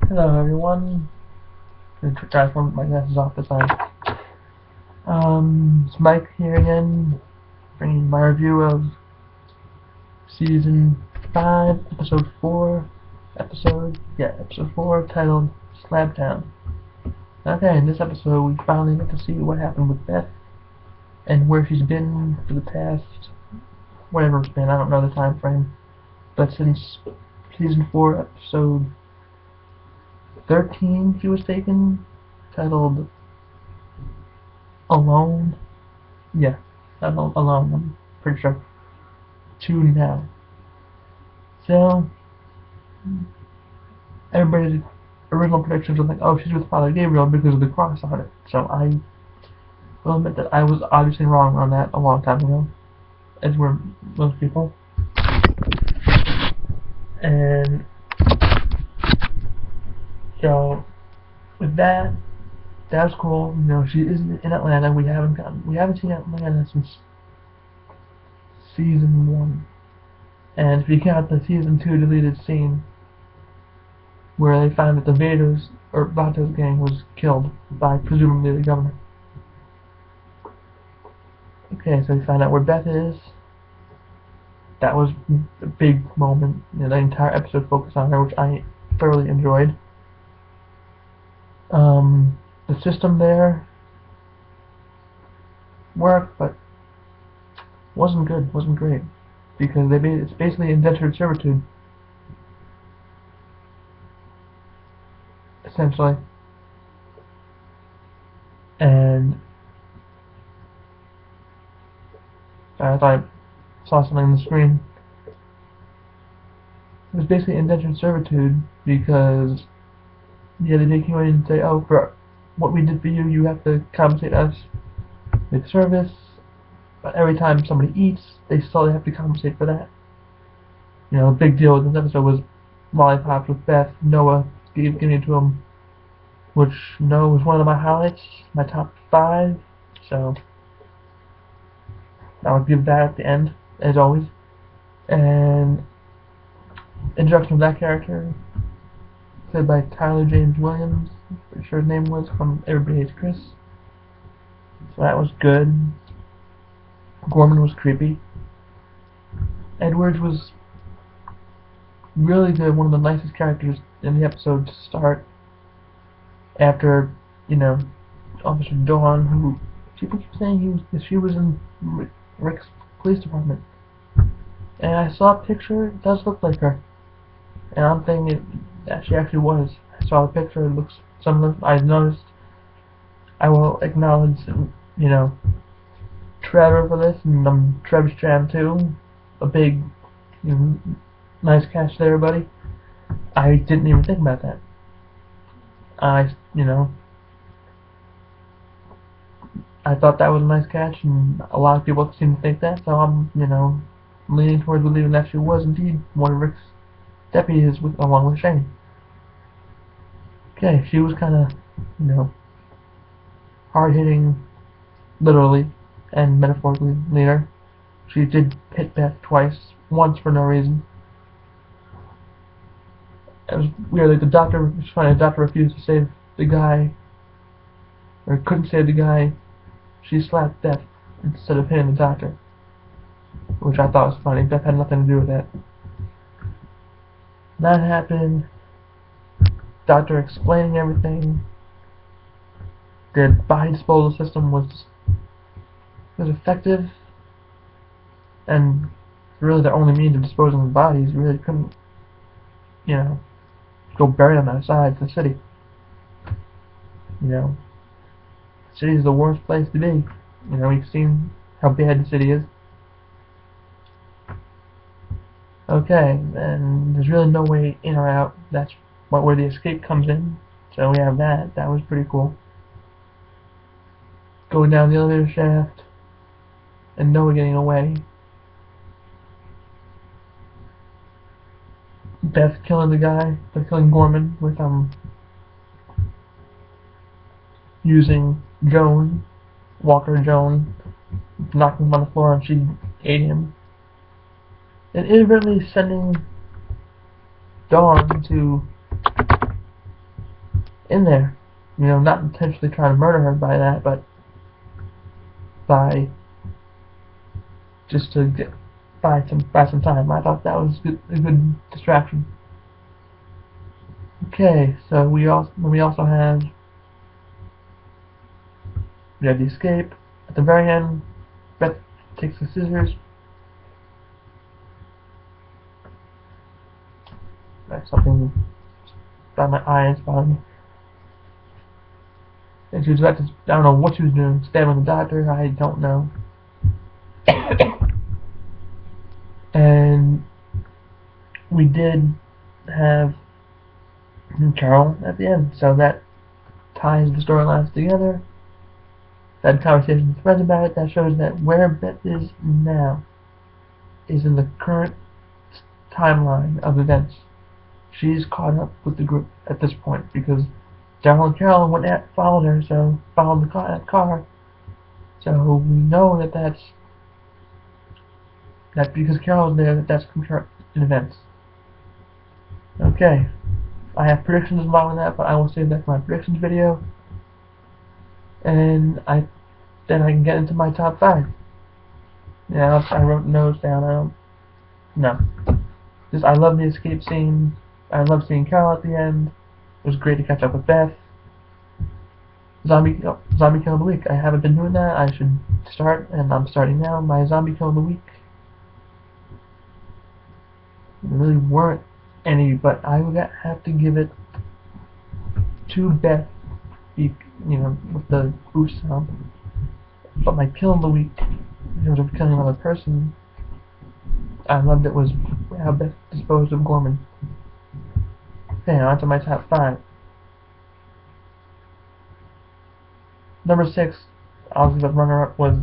Hello everyone. Gonna try to put my glasses off this time. It's Mike here again, bringing my review of Season 5, Episode 4, Episode 4, titled Slabtown. Okay, in this episode we finally get to see what happened with Beth, and where she's been for the past, whatever it's been, I don't know the time frame, but since Season 4, Episode 13 she was taken, titled Alone. Yeah, Alone, I'm pretty sure. 2 now. So, everybody's original predictions were like, oh, she's with Father Gabriel because of the cross on it. So I will admit that I was obviously wrong on that a long time ago, as were most people. And so, with that, that was cool. You know, she isn't in Atlanta. We haven't seen Atlanta since Season 1. And if you count the Season 2 deleted scene where they find that the Vatos gang was killed by presumably the governor. Okay, so we find out where Beth is. That was a big moment. You know, the entire episode focused on her, which I thoroughly enjoyed. The system there worked, but wasn't great, because it's basically indentured servitude, essentially. And I thought I saw something on the screen. It was basically indentured servitude because, yeah, they take you in and say, oh, for what we did for you, you have to compensate us with service. But every time somebody eats, they still have to compensate for that. You know, the big deal with this episode was lollipops with Beth. Noah giving it to him, which Noah was one of my highlights, my top 5. So I would give that at the end, as always. And introduction of that character, played by Tyler James Williams, pretty sure his name was, from Everybody Hates Chris. So that was good. Gorman was creepy. Edwards was really one of the nicest characters in the episode to start. After, you know, Officer Dawn, who people keep saying she was in Rick's police department. And I saw a picture, it does look like her. And I'm thinking she actually was. I saw the picture, it looks similar. I noticed. I will acknowledge, you know, Trevor for this, and Trevor's Jam too. A big, you know, nice catch there, buddy. I didn't even think about that. You know, I thought that was a nice catch, and a lot of people seem to think that, so I'm, you know, leaning towards believing that she was indeed one of Rick's deputies, along with Shane. Okay, she was kind of, you know, hard-hitting, literally and metaphorically, later. She did hit Beth twice, once for no reason. It was weird, like the doctor refused to save the guy, or couldn't save the guy. She slapped Beth instead of hitting the doctor, which I thought was funny. Beth had nothing to do with that. That happened. Doctor explaining everything. The body disposal system was effective, and really their only means of disposing of bodies. You really couldn't, you know, go bury them outside the city. You know, the city is the worst place to be. You know, we've seen how bad the city is. Okay, and there's really no way in or out. That's where the escape comes in. So we have that. That was pretty cool. Going down the elevator shaft, and Noah getting away. Beth killing the guy, killing Gorman with using Joan, Walker Joan, knocking him on the floor, and she ate him. And inadvertently sending Dawn to in there. You know, not intentionally trying to murder her by that, but by just to buy some time. I thought that was a good distraction. Okay, so we also have the escape. At the very end, Beth takes the scissors. Something by my eyes bothering me. And she was about to, I don't know what she was doing, stabbing the doctor, I don't know. And we did have Carol at the end, so that ties the storylines together. That conversation with friends about it, that shows that where Beth is now is in the current timeline of events. She's caught up with the group at this point because Daryl and Carol followed her, so followed the car. So we know that because Carol's there, that's concurrent events. Okay, I have predictions involving that, but I will save that for my predictions video, and then I can get into my top 5. Yeah, I wrote notes down. No. I love the escape scene. I love seeing Carol at the end. It was great to catch up with Beth. Zombie kill of the week. I haven't been doing that. I should start, and I'm starting now. My zombie kill of the week. There really weren't any, but I would have to give it to Beth, you know, with the boost sound. But my kill of the week, in terms of killing another person, I loved it, was how Beth disposed of Gorman. Okay, on to my top 5. Number 6, obviously the runner-up, was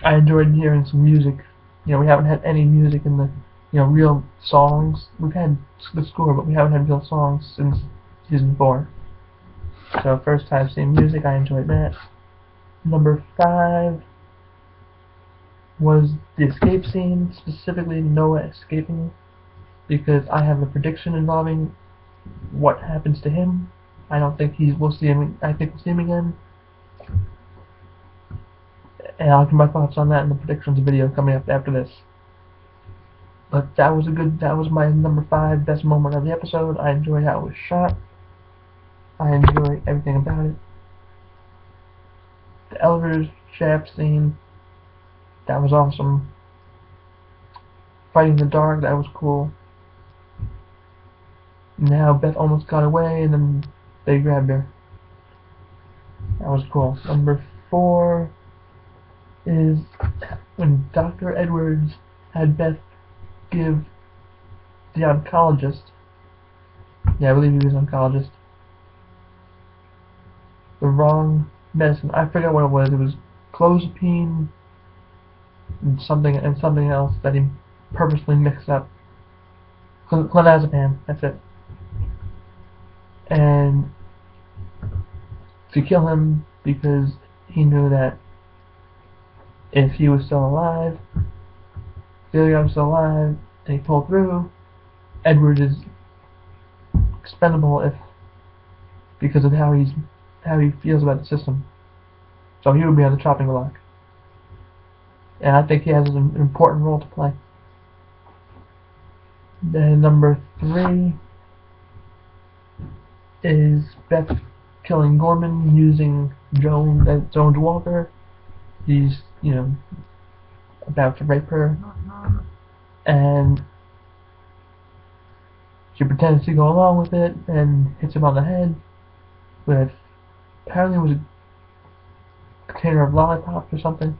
I enjoyed hearing some music. You know, we haven't had any music in the, real songs. We've had the score, but we haven't had real songs since season 4. So first time seeing music, I enjoyed that. Number 5 was the escape scene, specifically Noah escaping, because I have a prediction involving what happens to him. I don't think we'll see him. I think we'll see him again. And I'll give my thoughts on that in the predictions video coming up after this. But that was my number 5 best moment of the episode. I enjoyed how it was shot. I enjoyed everything about it. The elevator shaft scene, that was awesome. Fighting in the dark, that was cool. Now Beth almost got away, and then they grabbed her. That was cool. Number 4 is when Dr. Edwards had Beth give the oncologist, I believe he was an oncologist, the wrong medicine. I forget what it was. It was clozapine and something else that he purposely mixed up. Clonazepam, that's it. And to kill him because he knew that if he was still alive, the other guy was still alive, and he pulled through, Edward is expendable because of how he feels about the system. So he would be on the chopping block. And I think he has an important role to play. Then number 3 is Beth killing Gorman using Joan's Walker. He's, about to rape her. And she pretends to go along with it and hits him on the head with, apparently it was a container of lollipops or something.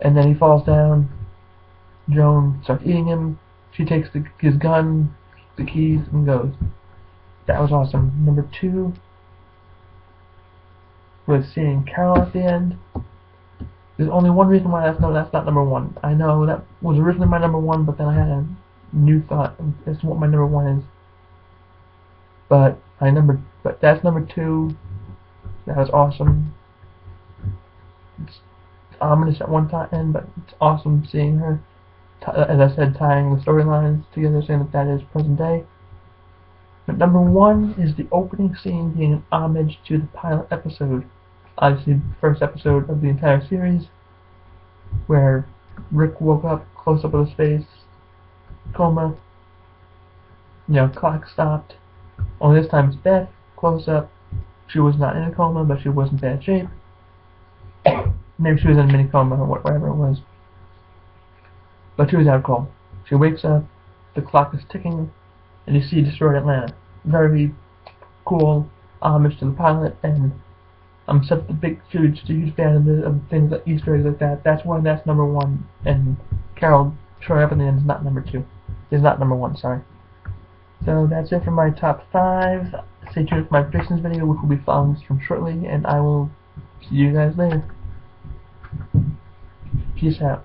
And then he falls down. Joan starts eating him. She takes his gun, the keys, and goes. That was awesome. Number 2 was seeing Carol at the end. There's only one reason why that's not number 1. I know that was originally my number 1, but then I had a new thought as to what my number 1 is. But that's number 2. That was awesome. It's ominous at one time, but it's awesome seeing her, as I said, tying the storylines together, saying that is present day. But number one is the opening scene being an homage to the pilot episode. Obviously, the first episode of the entire series, where Rick woke up, close up of his face, coma, clock stopped. Only this time it's Beth, close up. She was not in a coma, but she was in bad shape. Maybe she was in a mini coma or whatever it was. But she was out cold. She wakes up, the clock is ticking, and you see Destroyed Atlanta. Very cool homage to the pilot, and I'm such a huge fan of things like Easter eggs like that. That's why that's number one, and Carol showing up in the end is not number two. Is not number one, sorry. So that's it for my top 5. Stay tuned for my predictions video, which will be following from shortly, and I will see you guys later. Peace out.